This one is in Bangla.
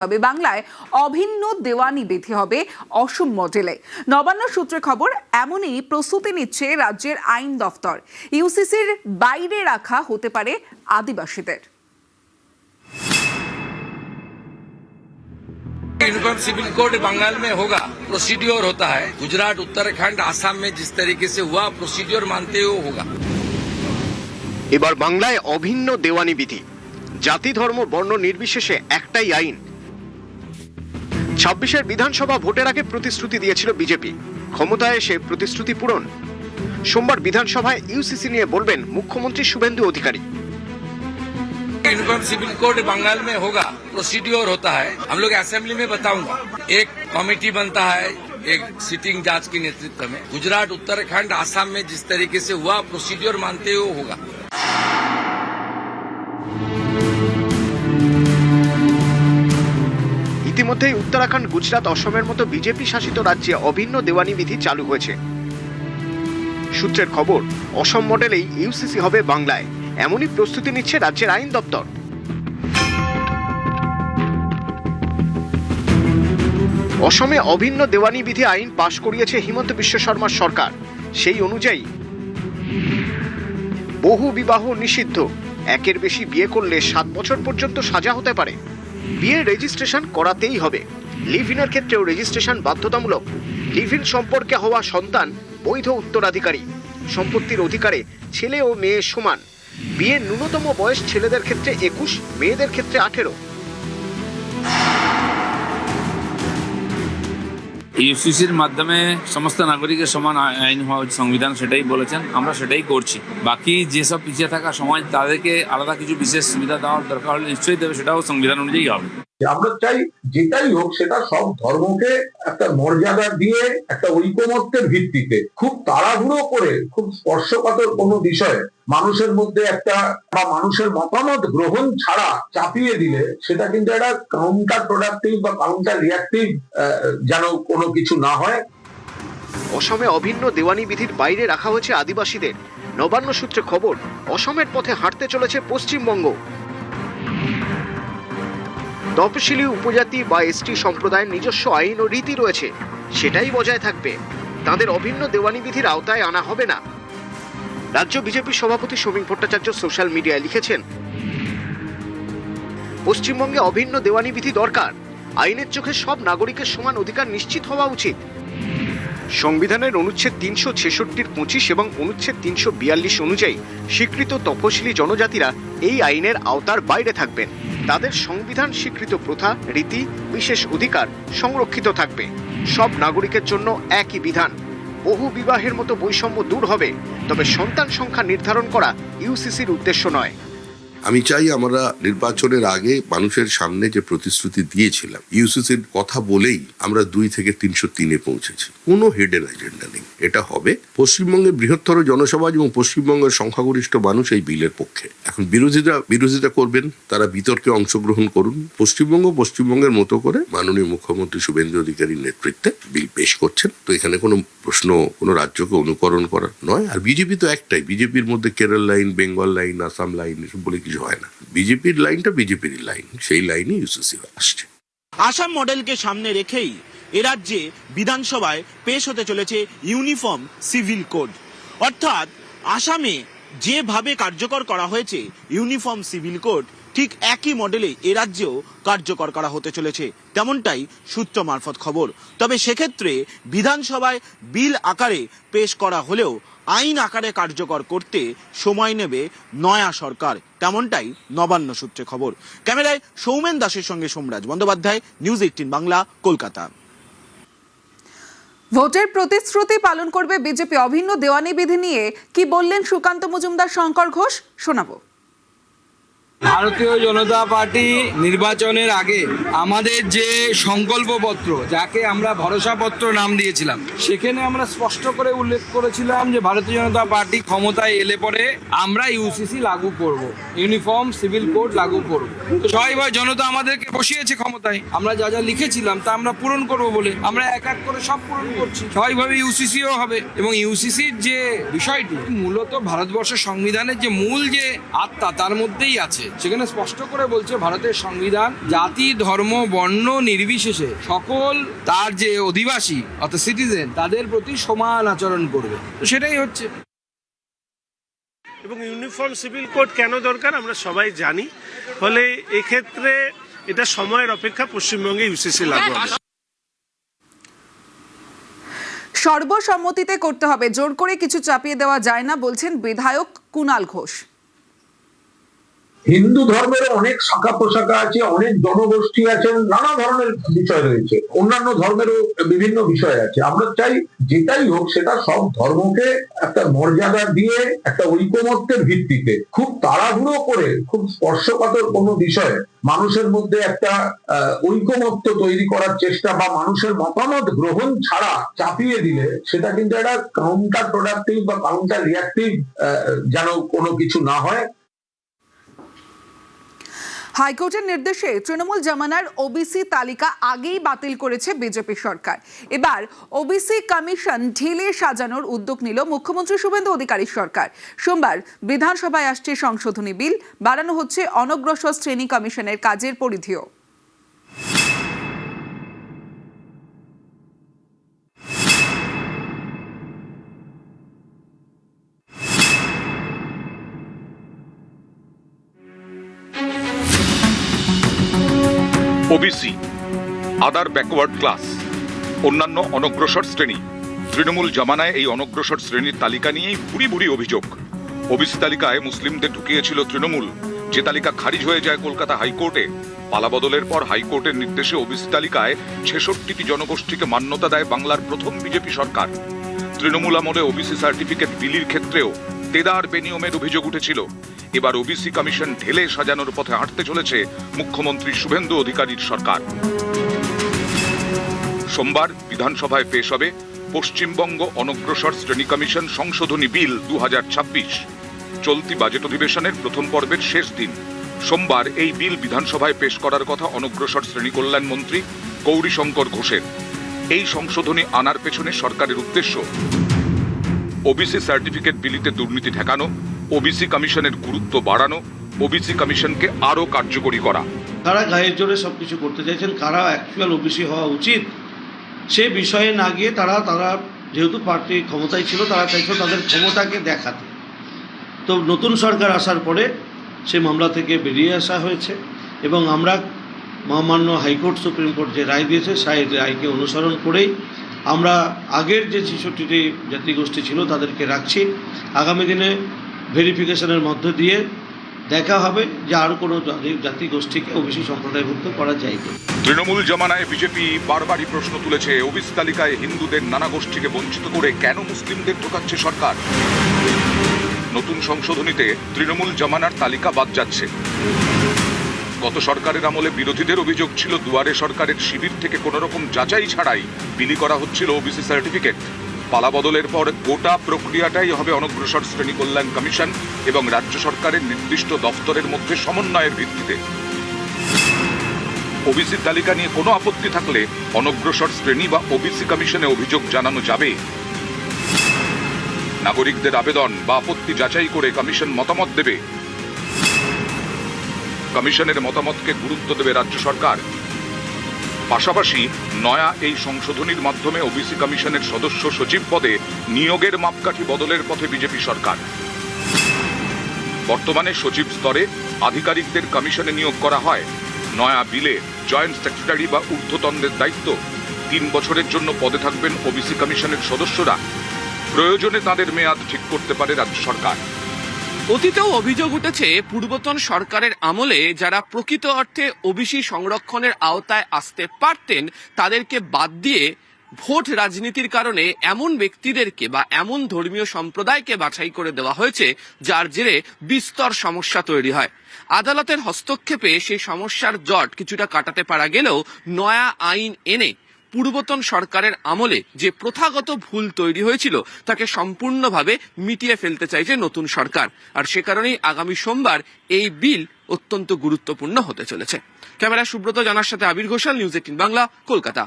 তবে বাংলায় অভিন্ন দেওয়ানি বিধি হবে অসম মডেলে। নবান্ন সূত্রে খবর, এমনই প্রস্তুতি নিচ্ছে রাজ্যের আইন দফতর। ইউসিসির বাইরে রাখা হতে পারে আদিবাসীদের। यूनिफॉर्म सिविल कोड बंगाल में होगा, प्रोसीड्योर होता है। गुजरात, उत्तराखंड, आसाम में जिस तरीके से हुआ प्रोसीड्योर मानते हुए होगा। এবার বাংলায় অভিন্ন দেওয়ানি বিধি, জাতি ধর্ম বর্ণ নির্বিশেষে একটাই আইন। 26-এর বিধানসভা ভোটের আগে প্রতিশ্রুতি দিয়েছিল বিজেপি, ক্ষমতায় এসে প্রতিশ্রুতি পূরণ। সোমবার বিধানসভায় ইউসিসি নিয়ে বলবেন মুখ্যমন্ত্রী Suvendu Adhikari. Uniform civil code Bengal में होगा, प्रोसीड्योर होता है। हम लोग असेंबली में बताऊंगा, एक कमेटी बनता है एक सिटिंग जज के नेतृत्व में। गुजरात, उत्तराखंड, आसाम में जिस तरीके से हुआ प्रोसीड्योर मानते हुए होगा। ইতিমধ্যেই উত্তরাখণ্ড, গুজরাট, অসমের মতো বিজেপি শাসিত রাজ্যে অভিন্ন দেওয়ানি বিধি চালু হয়েছে। সূত্রের খবর, অসম মডেলেই ইউসিসি হবে বাংলায়, এমনই প্রস্তুতি নিচ্ছে রাজ্যের আইন দপ্তর। অসমে অভিন্ন দেওয়ানি বিধি আইন পাশ করিয়েছে হিমন্ত বিশ্ব শর্মার সরকার। সেই অনুযায়ী বহু বিবাহ নিষিদ্ধ, একের বেশি বিয়ে করলে 7 বছর পর্যন্ত সাজা হতে পারে। বিয়ে রেজিস্ট্রেশন করাতেই হবে। লিভ ইনের ক্ষেত্রেও রেজিস্ট্রেশন বাধ্যতামূলক। লিভ ইন সম্পর্কে হওয়া সন্তান বৈধ উত্তরাধিকারী। সম্পত্তির অধিকারে ছেলে ও মেয়ে সমান। বিয়ের ন্যূনতম বয়স ছেলেদের ক্ষেত্রে 21, মেয়েদের ক্ষেত্রে 18। ইউসিসির মাধ্যমে সমস্ত নাগরিকের সমান আইন হওয়া সংবিধান সেটাই বলেছেন, আমরা সেটাই করছি। বাকি যেসব পিছিয়ে থাকা সমাজ, তাদেরকে আলাদা কিছু বিশেষ সুবিধা দেওয়ার দরকার হলে নিশ্চয়ই দেবে, সেটাও সংবিধান অনুযায়ী হবে। আমরা চাই যেটাই হোক সেটা সব ধর্মকে একটা মর্যাদা দিয়ে একটা ঐকমত্যের ভিত্তিতে, খুব তাড়াহুড়ো করে খুব স্পর্শকাতর কোনো বিষয়ে মানুষের মধ্যে একটা বা মানুষের মতামত গ্রহণ ছাড়া চাপিয়ে দিলে সেটা কিন্তু একটা কাউন্টার প্রোডাক্টিভ বা কাউন্টার রিয়াক্টিভ যেন কোনো কিছু না হয়। অসমে অভিন্ন দেওয়ানি বিধির বাইরে রাখা হয়েছে আদিবাসীদের। নবান্ন সূত্রে খবর, অসমের পথে হাঁটতে চলেছে পশ্চিমবঙ্গ। তপশিলি উপজাতি বা এসটি সম্প্রদায়ের নিজস্ব আইন ও রীতি রয়েছে, সেটাই বজায় থাকবে। তাদের অভিন্ন দেওয়ানি বিধির আওতায় আনা হবে না। রাজ্য বিজেপি সভাপতি সমীক ভট্টাচার্য সোশ্যাল মিডিয়ায় লিখেছেন, পশ্চিমবঙ্গে অভিন্ন দেওয়ানি বিধি দরকার। আইনের চোখে সব নাগরিকের সমান অধিকার নিশ্চিত হওয়া উচিত। সংবিধানের অনুচ্ছেদ 366-র 25 এবং অনুচ্ছেদ 342 অনুযায়ী স্বীকৃত তপশিলি জনজাতিরা এই আইনের আওতার বাইরে থাকবেন। তাদের সংবিধান স্বীকৃত প্রথা, রীতি, বিশেষ অধিকার সংরক্ষিত থাকবে। সব নাগরিকের জন্য একই বিধান। বহু বিবাহের মতো বৈষম্য দূর হবে, তবে সন্তান সংখ্যা নির্ধারণ করা ইউসিসির উদ্দেশ্য নয়। আমি চাই আমরা নির্বাচনের আগে মানুষের সামনে যে প্রতিশ্রুতি দিয়েছিলাম, ইউসিসির কথা বলেই আমরা 2 থেকে 303-এ পৌঁছেছি। কোনো হিডেন এজেন্ডা নেই। এটা হবে। পশ্চিমবঙ্গের বৃহত্তর জনসমাজ এবং পশ্চিমবঙ্গের সংখ্যাগরিষ্ঠ মানুষ এই বিলের পক্ষে। এখন বিরোধিতা করবেন, তারা বিতর্কে অংশগ্রহণ করুন। পশ্চিমবঙ্গের মতো করে মাননীয় মুখ্যমন্ত্রী শুভেন্দু অধিকারীর নেতৃত্বে বিল পেশ করছেন। তো এখানে কোনো প্রশ্ন কোনো রাজ্যকে অনুকরণ করা নয়। আর বিজেপি তো একটাই, বিজেপির মধ্যে Kerala line, Bengal line, Assam line এসব বলে কিছু হয় না। বিজেপির লাইনটা বিজেপির লাইন, সেই লাইনে ইউসিসি আসছে। আসাম মডেলকে সামনে রেখেই এ রাজ্যে বিধানসভায় পেশ হতে চলেছে ইউনিফর্ম সিভিল কোড। অর্থাৎ আসামে যেভাবে কার্যকর করা হয়েছে ইউনিফর্ম সিভিল কোড, ঠিক একই মডেলে এ রাজ্যেও কার্যকর করা হতে চলেছে, তেমনটাই সূত্র মারফত খবর। তবে সেক্ষেত্রে বিধানসভায় বিল আকারে পেশ করা হলেও আইন আকারে কার্যকর করতে সময় নেবে নয়া সরকার, তেমনটাই নবান্ন সূত্রে খবর। ক্যামেরায় সৌমেন দাসের সঙ্গে সোমরাজ বন্দ্যোপাধ্যায়, নিউজ 18 বাংলা, কলকাতা। ভোটের প্রতিশ্রুতি পালন করবে বিজেপি। অভিন্ন দেওয়ানি বিধি নিয়ে কি বললেন সুকান্ত মজুমদার, শঙ্কর ঘোষ, শোনাবো। ভারতীয় জনতা পার্টি নির্বাচনের আগে আমাদের যে সংকল্পপত্র, যাকে আমরা ভরসাপত্র নাম দিয়েছিলাম, সেখানে আমরা স্পষ্ট করে উল্লেখ করেছিলাম যে ভারতীয় জনতা পার্টি ক্ষমতায় এলে পরে আমরা ইউসিসি লাগু করব, ইউনিফর্ম সিভিল কোড লাগু করব। তো সবাই জনতা আমাদেরকে বসিয়েছে ক্ষমতায়, আমরা যা যা লিখেছিলাম তা আমরা পূরণ করব বলে আমরা এক এক করে সব পূরণ করছি। স্বাভাবিকভাবে ইউসিসিও হবে। এবং ইউসিসির যে বিষয়টি মূলত ভারতবর্ষের সংবিধানের যে মূল যে আত্মা, তার মধ্যেই আছে। সেখানে স্পষ্ট করে বলছে ভারতের সংবিধান জাতি ধর্ম বর্ণ নির্বিশেষে সকল তার যে অধিবাসী অর্থাৎ সিটিজেন তাদের প্রতি সমান আচরণ করবে, তো সেটাই হচ্ছে। এবং ইউনিফর্ম সিভিল কোড কেন দরকার আমরা সবাই জানি, ফলে এক্ষেত্রে এটা সময়ের অপেক্ষা পশ্চিমবঙ্গে ইউসিসি লাগু হবে। সর্বসম্মতিতে করতে হবে, জোর করে কিছু চাপিয়ে দেওয়া যায় না বলছেন বিধায়ক কুণাল ঘোষ। হিন্দু ধর্মের অনেক শাখা প্রশাখা আছে, অনেক জনগোষ্ঠী আছেন, নানা ধরনের বিষয় রয়েছে, অন্যান্য ধর্মেরও বিভিন্ন বিষয় আছে। আমরা চাই যেটাই হোক সেটা সব ধর্মকে একটা মর্যাদা দিয়ে একটা ঐকমত্যের ভিত্তিতে, খুব তাড়াহুড়ো করে খুব স্পর্শকাতর কোনো বিষয়ে মানুষের মধ্যে একটা ঐকমত্য তৈরি করার চেষ্টা বা মানুষের মতামত গ্রহণ ছাড়া চাপিয়ে দিলে সেটা কিন্তু একটা কাউন্টার প্রোডাক্টিভ বা কাউন্টার রিয়াক্টিভ যেন কোনো কিছু না হয়। হাইকোর্টের নির্দেশে তৃণমূল জামানার ওবিসি তালিকা আগেই বাতিল করেছে বিজেপি সরকার। এবার ওবিসি কমিশন ঢেলে সাজানোর উদ্যোগ নিল মুখ্যমন্ত্রী শুভেন্দু অধিকারীর সরকার। সোমবার বিধানসভায় আসছে সংশোধনী বিল, বাড়ানো হচ্ছে অনগ্রসর শ্রেণী কমিশনের কাজের পরিধিও। ওবিসি, আদার ব্যাকওয়ার্ড ক্লাস, অন্যান্য অনগ্রসর শ্রেণী। তৃণমূল জামানায় এই অনগ্রসর শ্রেণীর তালিকা নিয়েই ভুরি ভুরি অভিযোগ। ওবিসি তালিকায় মুসলিমদের ঢুকিয়েছিল তৃণমূল, যে তালিকা খারিজ হয়ে যায় কলকাতা হাইকোর্টে। পালাবদলের পর হাইকোর্টের নির্দেশে ওবিসি তালিকায় 66টি জনগোষ্ঠীকে মান্যতা দেয় বাংলার প্রথম বিজেপি সরকার। তৃণমূল আমলে ওবিসি সার্টিফিকেট বিলির ক্ষেত্রেও তেদার বেনিয়মের অভিযোগ উঠেছিল। এবার ওবিসি কমিশন ঢেলে সাজানোর পথে হাঁটতে চলেছে মুখ্যমন্ত্রী শুভেন্দু অধিকারীর সরকার। সোমবার বিধানসভায় পেশ হবে পশ্চিমবঙ্গ অনগ্রসর শ্রেণী কমিশন সংশোধনী বিল 2026। চলতি বাজেট অধিবেশনের প্রথম পর্বের শেষ দিন সোমবার এই বিল বিধানসভায় পেশ করার কথা অনগ্রসর শ্রেণী কল্যাণ মন্ত্রী গৌরীশঙ্কর ঘোষের। এই সংশোধনী আনার পেছনে সরকারের উদ্দেশ্য ওবিসি সার্টিফিকেট বিলিতে দুর্নীতি ঠেকানো, ওবিসি কমিশনের গুরুত্ব বাড়ানো, ওবিসি কমিশনকে আরো কার্যকরী করা। কারা গায়ের জোরে সবকিছু করতে চাইছেন, কারা অ্যাকচুয়াল ওবিসি হওয়া উচিত সে বিষয়ে না গিয়ে তারা যেহেতু পার্টি ক্ষমতায় ছিল তারা চাইছিল তাদের ক্ষমতাকে দেখাতে। তো নতুন সরকার আসার পরে সে মামলা থেকে বেরিয়ে আসা হয়েছে এবং আমরা মহামান্য হাইকোর্ট সুপ্রিম কোর্ট যে রায় দিয়েছে সেই রায়কে অনুসরণ করেই আমরা আগের যে 66টি জাতিগোষ্ঠী ছিল তাদেরকে রাখছি। আগামী দিনে ভেরিফিকেশনের মধ্য দিয়ে দেখা হবে যে আর কোনো জাতিগোষ্ঠীকে ওবিসি সম্প্রদায়ভুক্ত করা যায়। তৃণমূল জামানায় বিজেপি বারবারই প্রশ্ন তুলেছে, ওবিসি তালিকায় হিন্দুদের নানা গোষ্ঠীকে বঞ্চিত করে কেন মুসলিমদের ঢোকাচ্ছে সরকার। নতুন সংশোধনীতে তৃণমূল জামানার তালিকা বাদ যাচ্ছে। গত সরকারের আমলে বিরোধীদের অভিযোগ ছিল দুয়ারে সরকারের শিবির থেকে কোন রকম যাচাই ছাড়াই বিলি করা হচ্ছিল ওবিসি সার্টিফিকেট। পালাবদলের পর গোটা প্রক্রিয়াটাই হবে অনগ্রসর শ্রেণী কল্যাণ কমিশন এবং রাজ্য সরকারের নির্দিষ্ট দফতরের মধ্যে সমন্বয়ের ভিত্তিতে। ওবিসি তালিকা নিয়ে কোনো আপত্তি থাকলে অনগ্রসর শ্রেণী বা ওবিসি কমিশনে অভিযোগ জানানো যাবে। নাগরিকদের আবেদন বা আপত্তি যাচাই করে কমিশন মতামত দেবে। কমিশনের মতামতকে গুরুত্ব দেবে রাজ্য সরকার। পাশাপাশি নয়া এই সংশোধনীর মাধ্যমে ওবিসি কমিশনের সদস্য সচিব পদে নিয়োগের মাপকাঠি বদলের পথে বিজেপি সরকার। বর্তমানে সচিব স্তরে আধিকারিকদের কমিশনে নিয়োগ করা হয়। নয়া বিলে জয়েন্ট সেক্রেটারি বা ঊর্ধ্বতনদের দায়িত্ব। 3 বছরের জন্য পদে থাকবেন ওবিসি কমিশনের সদস্যরা। প্রয়োজনে তাদের মেয়াদ ঠিক করতে পারে রাজ্য সরকার। অতীতেও অভিযোগ উঠেছে পূর্বতন সরকারের আমলে যারা প্রকৃত অর্থে ওবিসি সংরক্ষণের আওতায় আসতে পারতেন তাদেরকে বাদ দিয়ে ভোট রাজনীতির কারণে এমন ব্যক্তিদেরকে বা এমন ধর্মীয় সম্প্রদায়কে বাছাই করে দেওয়া হয়েছে যার জেরে বিস্তর সমস্যা তৈরি হয়। আদালতের হস্তক্ষেপে সেই সমস্যার জট কিছুটা কাটাতে পারা গেলেও নয়া আইন এনে পূর্বতন সরকারের আমলে যে প্রথাগত ভুল তৈরি হয়েছিল তাকে সম্পূর্ণভাবে মিটিয়ে ফেলতে চাইছে নতুন সরকার। আর সে কারণেই আগামী সোমবার এই বিল অত্যন্ত গুরুত্বপূর্ণ হতে চলেছে। ক্যামেরা সুব্রত জানার সাথে আবির ঘোষাল, নিউজ 18 বাংলা, কলকাতা।